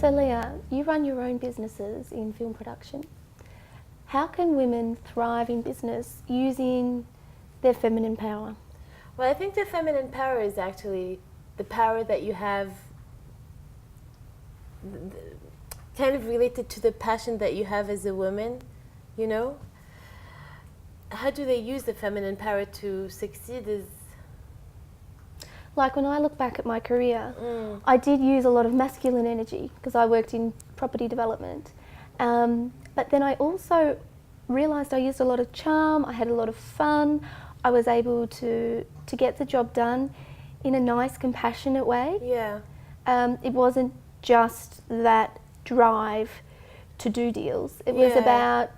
So Leah, you run your own businesses in film production. How can women thrive in business using their feminine power? Well, I think the feminine power is actually the power that you have kind of related to the passion that you have as a woman, you know? How do they use the feminine power to succeed is... Like when I look back at my career, I did use a lot of masculine energy because I worked in property development. But then I also realised I used a lot of charm, I had a lot of fun, I was able to get the job done in a nice, compassionate way. Yeah. It wasn't just that drive to do deals. It was about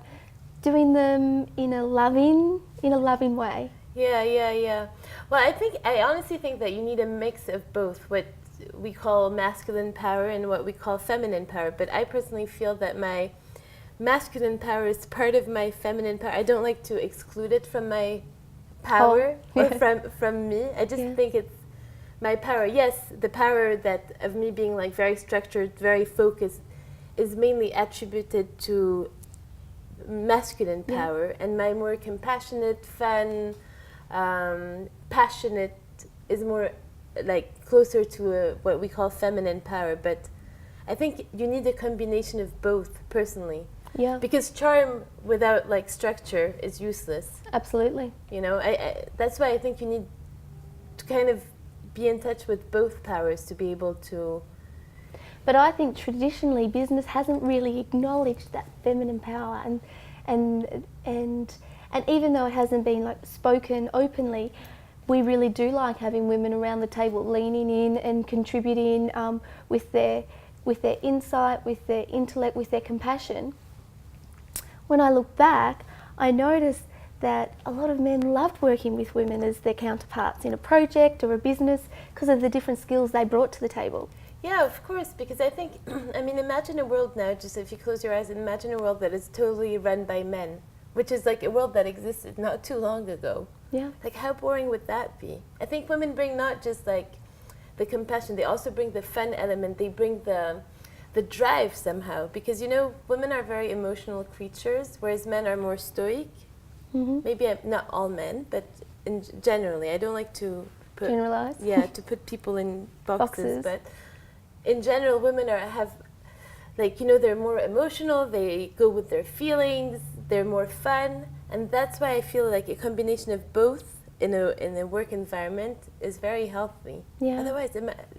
doing them in a loving way. Yeah. Well, I honestly think that you need a mix of both, what we call masculine power and what we call feminine power. But I personally feel that my masculine power is part of my feminine power. I don't like to exclude it from my power or from me. I just think it's my power. Yes, the power that of me being like very structured, very focused, is mainly attributed to masculine power, and my more compassionate, fun, passionate is more like closer to what we call feminine power. But I think you need a combination of both, personally. Yeah. Because charm without like structure is useless. Absolutely. You know, I that's why I think you need to kind of be in touch with both powers to be able to... But I think traditionally business hasn't really acknowledged that feminine power, and even though it hasn't been like spoken openly, we really do like having women around the table leaning in and contributing with their insight, with their intellect, with their compassion. When I look back, I noticed that a lot of men loved working with women as their counterparts in a project or a business because of the different skills they brought to the table. Yeah, of course, because I think, I mean, imagine a world now, just if you close your eyes and imagine a world that is totally run by men, which is like a world that existed not too long ago. Yeah. Like, how boring would that be? I think women bring not just like the compassion, they also bring the fun element, they bring the drive somehow, because, you know, women are very emotional creatures, whereas men are more stoic. Maybe not all men, but generally, I don't like to put... Generalize? Yeah, to put people in boxes. But in general, women have, like, you know, they're more emotional, they go with their feelings, they're more fun, and that's why I feel like a combination of both in a work environment is very healthy. Yeah. Otherwise,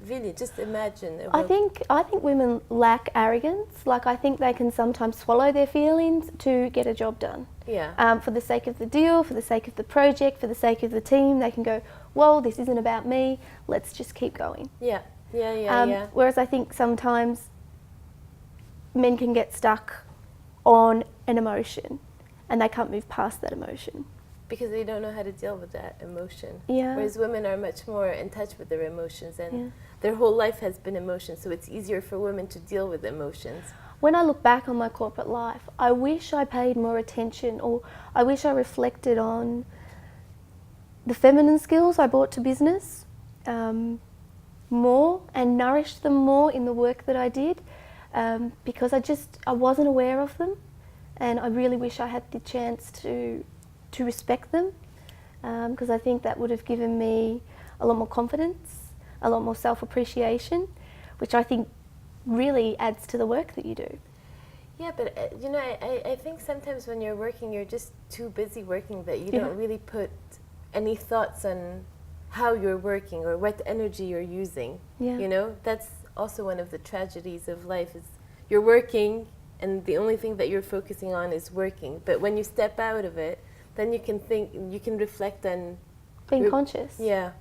really, just imagine. I think women lack arrogance. Like, I think they can sometimes swallow their feelings to get a job done. Yeah. For the sake of the deal, for the sake of the project, for the sake of the team, they can go, whoa, this isn't about me, let's just keep going. Yeah. Whereas I think sometimes men can get stuck on an emotion and they can't move past that emotion. Because they don't know how to deal with that emotion. Yeah. Whereas women are much more in touch with their emotions, and their whole life has been emotions, so it's easier for women to deal with emotions. When I look back on my corporate life, I wish I paid more attention, or I wish I reflected on the feminine skills I brought to business more, and nourished them more in the work that I did, because I wasn't aware of them, and I really wish I had the chance to respect them, because I think that would have given me a lot more confidence, a lot more self-appreciation, which I think really adds to the work that you do. Yeah, but you know, I think sometimes when you're working, you're just too busy working that you don't really put any thoughts on how you're working or what energy you're using. Yeah. You know, that's also one of the tragedies of life, is you're working and the only thing that you're focusing on is working. But when you step out of it, then you can think, you can reflect on... Being conscious. Yeah.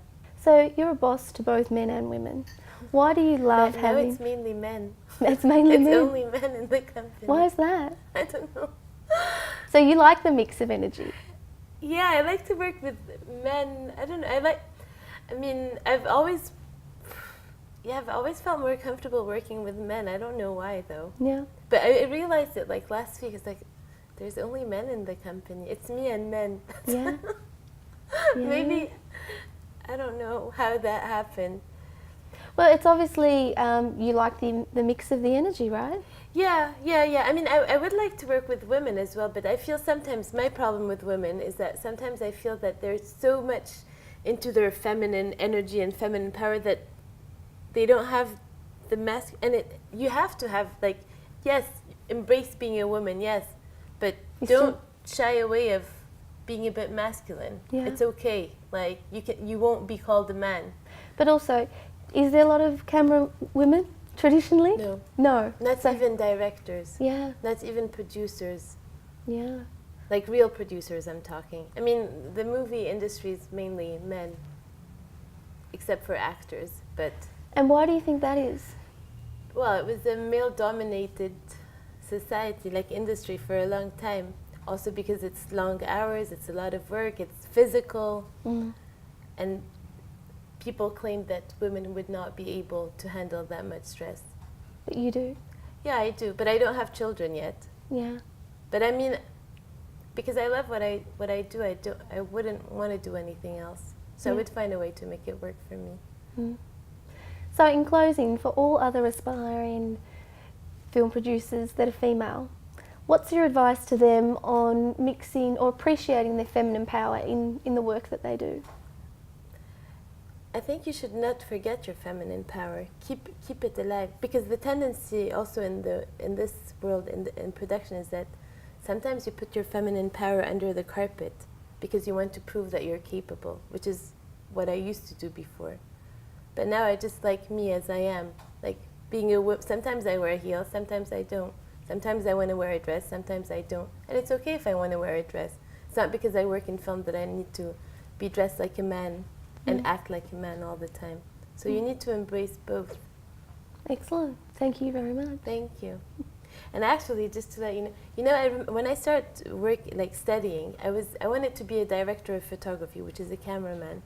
So you're a boss to both men and women. Why do you love having... No, it's mainly men. It's mainly men? It's only men in the company. Why is that? I don't know. So you like the mix of energy? Yeah, I like to work with men. I don't know, I've always felt more comfortable working with men. I don't know why, though. Yeah. But I realized it like last week. It's like, there's only men in the company. It's me and men. Yeah. Maybe, I don't know how that happened. Well, it's obviously you like the mix of the energy, right? Yeah. I mean, I would like to work with women as well, but I feel sometimes my problem with women is that sometimes I feel that they're so much into their feminine energy and feminine power that they don't have the you have to have, like, yes, embrace being a woman, yes, but don't shy away of being a bit masculine. Yeah. It's okay. Like, you won't be called a man. But also, is there a lot of camera women traditionally? No. Not even directors. Yeah. Not even producers. Yeah. Like real producers, I'm talking. I mean, the movie industry is mainly men, except for actors. But and why do you think that is? Well, it was a male-dominated society, like industry, for a long time. Also because it's long hours, it's a lot of work, it's physical, and people claim that women would not be able to handle that much stress. But you do? Yeah, I do, but I don't have children yet. Yeah. But I mean, because I love what I do, I wouldn't want to do anything else. So I would find a way to make it work for me. So in closing, for all other aspiring film producers that are female, what's your advice to them on mixing or appreciating their feminine power in the work that they do? I think you should not forget your feminine power. Keep it alive, because the tendency also in this world in production is that sometimes you put your feminine power under the carpet because you want to prove that you're capable, which is what I used to do before. But now I just like me as I am, like being a woman. Sometimes I wear heels, sometimes I don't. Sometimes I want to wear a dress, sometimes I don't. And it's okay if I want to wear a dress. It's not because I work in film that I need to be dressed like a man and act like a man all the time. So you need to embrace both. Excellent. Thank you very much. Thank you. And actually, just to let you know, when I started studying, I wanted to be a director of photography, which is a cameraman.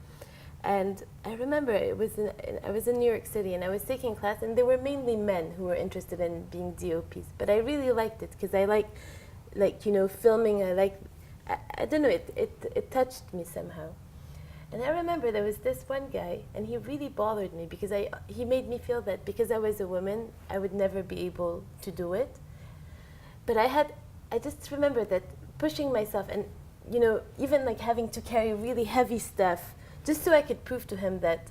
And I remember I was in New York City, and I was taking class, and there were mainly men who were interested in being DOPs. But I really liked it because I like filming. I don't know, it touched me somehow. And I remember there was this one guy, and he really bothered me because he made me feel that because I was a woman, I would never be able to do it. But I just remember that pushing myself and, even like having to carry really heavy stuff just so I could prove to him that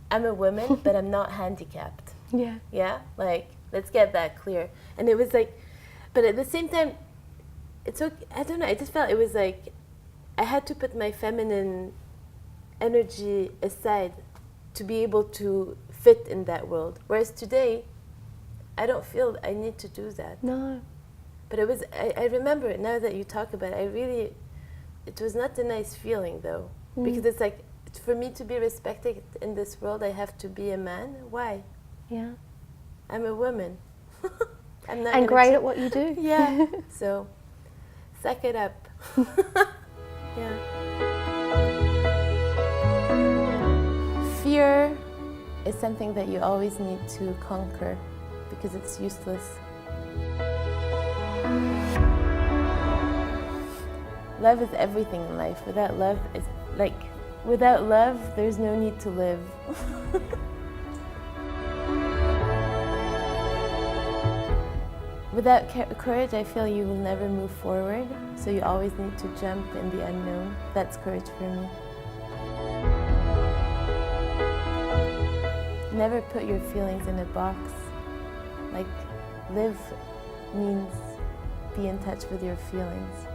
I'm a woman, but I'm not handicapped. Yeah. Yeah? Like, let's get that clear. And it was like, but at the same time, it's okay. I don't know, I just felt it was like I had to put my feminine energy aside to be able to fit in that world. Whereas today, I don't feel I need to do that. No. But it was, I remember it now that you talk about it, it was not a nice feeling though. Because it's like, for me to be respected in this world, I have to be a man? Why? Yeah. I'm a woman. I'm not and great at what you do. Yeah. So, suck it up. Yeah. Fear is something that you always need to conquer because it's useless. Love is everything in life. Without love, there's no need to live. Without courage, I feel you will never move forward. So you always need to jump in the unknown. That's courage for me. Never put your feelings in a box. Like, live means be in touch with your feelings.